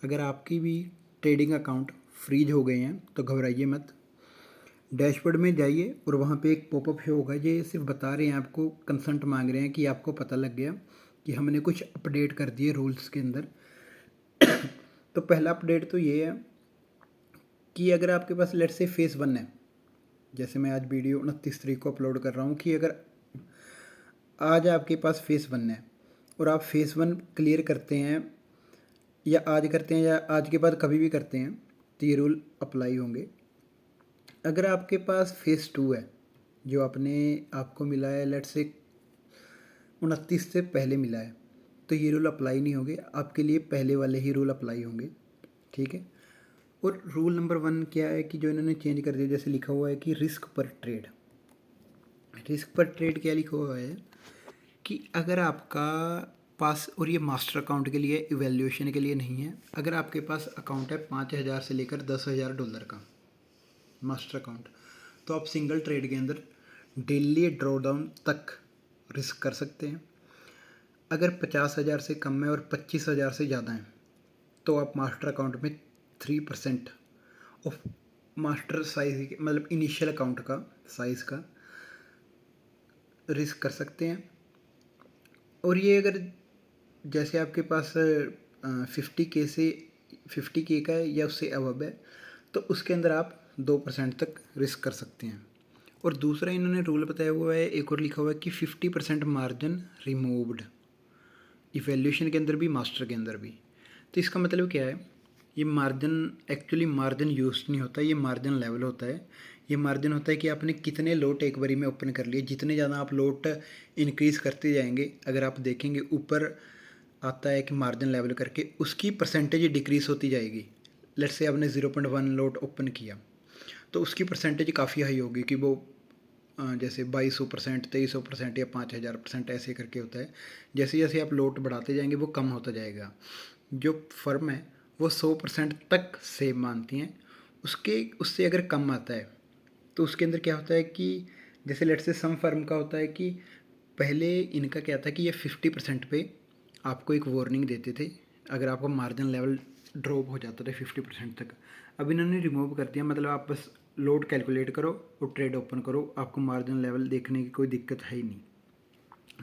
अगर आपकी भी ट्रेडिंग अकाउंट फ्रीज हो गए हैं तो घबराइए मत। डैशबोर्ड में जाइए और वहाँ पे एक पॉपअप शो होगा, ये सिर्फ बता रहे हैं आपको, कंसेंट मांग रहे हैं कि आपको पता लग गया कि हमने कुछ अपडेट कर दिए रूल्स के अंदर। तो पहला अपडेट तो ये है कि अगर आपके पास लेट्स से फेज़ 1 है, जैसे मैं आज वीडियो 29 तारीख को अपलोड कर रहा हूँ, कि अगर आज आपके पास फेज़ 1 है और आप फेज़ 1 क्लियर करते हैं या आज करते हैं या आज के बाद कभी भी करते हैं तो ये रूल अप्लाई होंगे। अगर आपके पास फेज़ 2 है जो आपको मिला है लेट्स से 29 से पहले मिला है, तो ये रूल अप्लाई नहीं होंगे, आपके लिए पहले वाले ही रूल अप्लाई होंगे। ठीक है। और रूल नंबर 1 क्या है कि जो इन्होंने चेंज कर दिया, जैसे लिखा हुआ है कि रिस्क पर ट्रेड। रिस्क पर ट्रेड क्या लिखा हुआ है कि अगर आपका पास, और ये मास्टर अकाउंट के लिए, इवैल्यूएशन के लिए नहीं है, अगर आपके पास अकाउंट है 5,000 से लेकर $10,000 का मास्टर अकाउंट, तो आप सिंगल ट्रेड के अंदर डेली ड्रॉडाउन तक रिस्क कर सकते हैं। अगर 50,000 से कम है और 25,000 से ज़्यादा है तो आप मास्टर अकाउंट में 3% ऑफ मास्टर साइज, मतलब इनिशियल अकाउंट का साइज़ का रिस्क कर सकते हैं। और ये अगर जैसे आपके पास 50K से 50K का है या उससे अबव है तो उसके अंदर आप 2% तक रिस्क कर सकते हैं। और दूसरा इन्होंने रूल बताया हुआ है, एक और लिखा हुआ है कि 50% मार्जिन रिमूव्ड, इवैल्यूएशन के अंदर भी मास्टर के अंदर भी। तो इसका मतलब क्या है, ये मार्जिन एक्चुअली मार्जिन यूज नहीं होता, ये मार्जिन लेवल होता है। ये मार्जिन होता है कि आपने कितने लोट एक बारी में ओपन कर लिए, जितने ज़्यादा आप लोट इंक्रीज़ करते जाएंगे, अगर आप देखेंगे ऊपर आता है कि मार्जिन लेवल करके उसकी परसेंटेज डिक्रीज़ होती जाएगी। लेट्स से आपने 0.1 लोट ओपन किया तो उसकी परसेंटेज काफ़ी हाई होगी कि वो जैसे 2200%, 2300% या 5,000% ऐसे करके होता है। जैसे जैसे आप लोट बढ़ाते जाएंगे वो कम होता जाएगा। जो फर्म है वो 100% तक सेव मानती हैं, उससे अगर कम आता है तो उसके अंदर क्या होता है कि जैसे लेट से सम फर्म का होता है कि पहले इनका क्या था कि ये 50% पे आपको एक वार्निंग देते थे अगर आपका मार्जिन लेवल ड्रॉप हो जाता था 50% तक। अब इन्होंने रिमूव कर दिया, मतलब आप बस लोड कैलकुलेट करो और ट्रेड ओपन करो, आपको मार्जिन लेवल देखने की कोई दिक्कत है ही नहीं,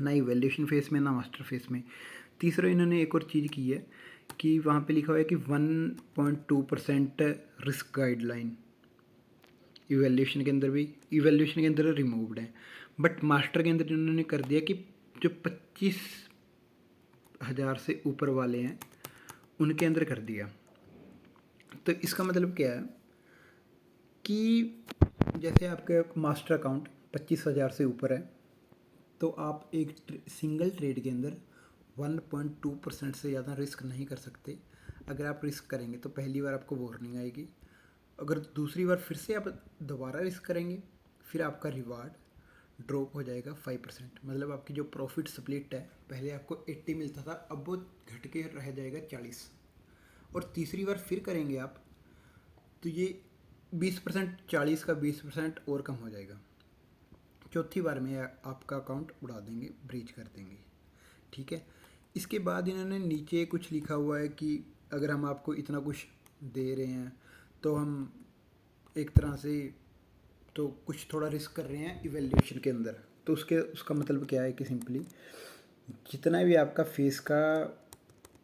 ना इवैल्यूएशन फेस में ना मास्टर फेस में। तीसरा इन्होंने एक और चीज़ की है कि वहाँ पे लिखा हुआ है कि 1.2% रिस्क गाइडलाइन, इवैल्यूएशन के अंदर भी, इवैल्यूएशन के अंदर रिमूव्ड है, बट मास्टर के अंदर इन्होंने कर दिया कि जो 25,000 से ऊपर वाले हैं उनके अंदर कर दिया। तो इसका मतलब क्या है कि जैसे आपका मास्टर अकाउंट 25,000 से ऊपर है तो आप एक सिंगल ट्रेड के अंदर 1.2% से ज़्यादा रिस्क नहीं कर सकते। अगर आप रिस्क करेंगे तो पहली बार आपको वार्निंग आएगी, अगर दूसरी बार फिर से आप दोबारा रिस्क करेंगे फिर आपका रिवार्ड ड्रॉप हो जाएगा 5%, मतलब आपकी जो प्रॉफिट स्प्लिट है, पहले आपको 80 मिलता था अब वो घट के रह जाएगा 40। और तीसरी बार फिर करेंगे आप तो ये 20%, 40 का 20% और कम हो जाएगा। चौथी बार में आपका अकाउंट उड़ा देंगे, ब्रीच कर देंगे। ठीक है। इसके बाद इन्होंने नीचे कुछ लिखा हुआ है कि अगर हम आपको इतना कुछ दे रहे हैं तो हम एक तरह से तो कुछ थोड़ा रिस्क कर रहे हैं इवैल्यूएशन के अंदर। तो उसका मतलब क्या है कि सिंपली जितना भी आपका फेस का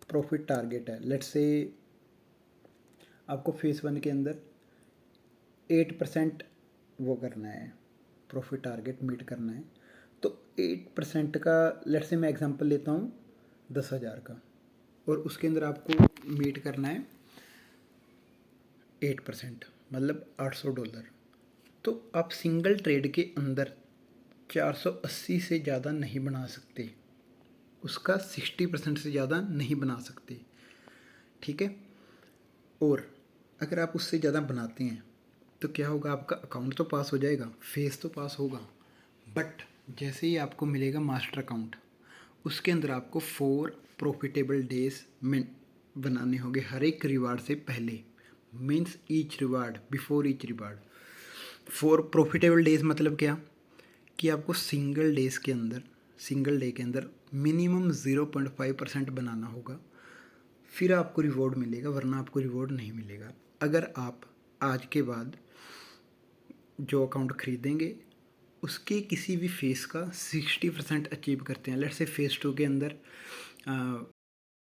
प्रॉफिट टारगेट है, लेट्स से आपको फेस 1 के अंदर 8% वो करना है, प्रॉफिट टारगेट मीट करना है, तो 8% का लेट्स से मैं एग्जांपल लेता हूँ 10,000 का, और उसके अंदर आपको मीट करना है 8%, मतलब $800। तो आप सिंगल ट्रेड के अंदर 480 से ज़्यादा नहीं बना सकते, उसका 60% से ज़्यादा नहीं बना सकते। ठीक है। और अगर आप उससे ज़्यादा बनाते हैं तो क्या होगा, आपका अकाउंट तो पास हो जाएगा, फेस तो पास होगा, बट जैसे ही आपको मिलेगा मास्टर अकाउंट उसके अंदर आपको 4 प्रॉफिटेबल डेज में बनाने होंगे हर एक रिवार्ड से पहले, means each reward before each reward. 4 profitable days मतलब क्या कि आपको सिंगल डे के अंदर मिनिमम 0.5% बनाना होगा फिर आपको रिवॉर्ड मिलेगा, वरना आपको रिवॉर्ड नहीं मिलेगा। अगर आप आज के बाद जो अकाउंट खरीदेंगे उसके किसी भी फेस का 60% अचीव करते हैं, लेट्स से फेस 2 के अंदर